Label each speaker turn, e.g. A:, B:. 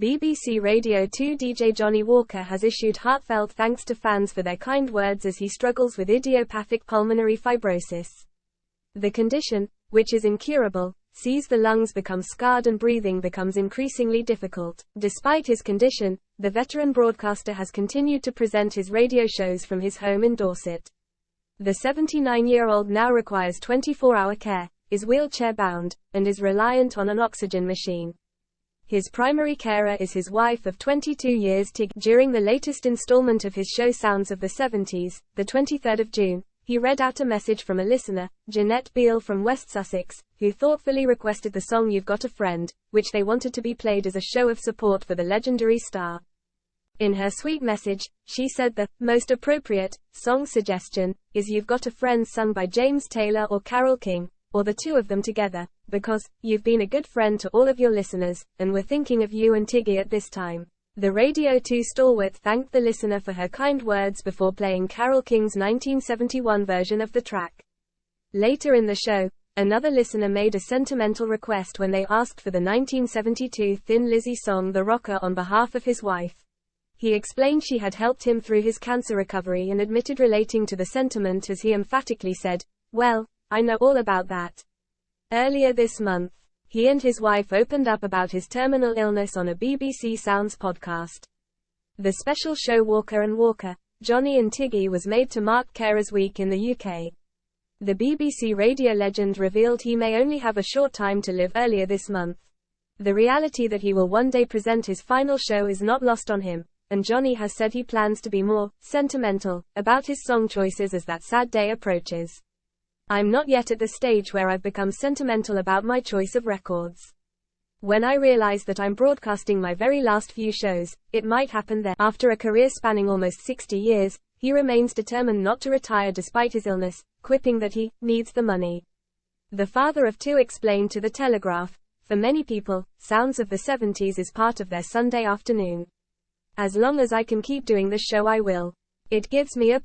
A: BBC Radio 2 DJ Johnnie Walker has issued heartfelt thanks to fans for their kind words as he struggles with idiopathic pulmonary fibrosis. The condition, which is incurable, sees the lungs become scarred and breathing becomes increasingly difficult. Despite his condition, the veteran broadcaster has continued to present his radio shows from his home in Dorset. The 79-year-old now requires 24-hour care, is wheelchair-bound, and is reliant on an oxygen machine. His primary carer is his wife of 22 years, Tig. During the latest installment of his show Sounds of the 70s, the 23rd of June, he read out a message from a listener, Jeanette Beale from West Sussex, who thoughtfully requested the song You've Got a Friend, which they wanted to be played as a show of support for the legendary star. In her sweet message, she said the most appropriate song suggestion is You've Got a Friend, sung by James Taylor or Carole King, or the two of them together, because you've been a good friend to all of your listeners, and we're thinking of you and Tiggy at this time. The Radio 2 stalwart thanked the listener for her kind words before playing Carole King's 1971 version of the track. Later in the show, another listener made a sentimental request when they asked for the 1972 Thin Lizzy song The Rocker on behalf of his wife. He explained she had helped him through his cancer recovery and admitted relating to the sentiment as he emphatically said, "Well, I know all about that." Earlier this month, he and his wife opened up about his terminal illness on a BBC Sounds podcast. The special show Walker and Walker, Johnnie and Tiggy was made to mark Carers Week in the UK. The BBC radio legend revealed he may only have a short time to live earlier this month. The reality that he will one day present his final show is not lost on him, and Johnnie has said he plans to be more sentimental about his song choices as that sad day approaches. "I'm not yet at the stage where I've become sentimental about my choice of records. When I realize that I'm broadcasting my very last few shows, it might happen then." After a career spanning almost 60 years, he remains determined not to retire despite his illness, quipping that he needs the money. The father of two explained to The Telegraph, "For many people, Sounds of the 70s is part of their Sunday afternoon. As long as I can keep doing the show I will. It gives me a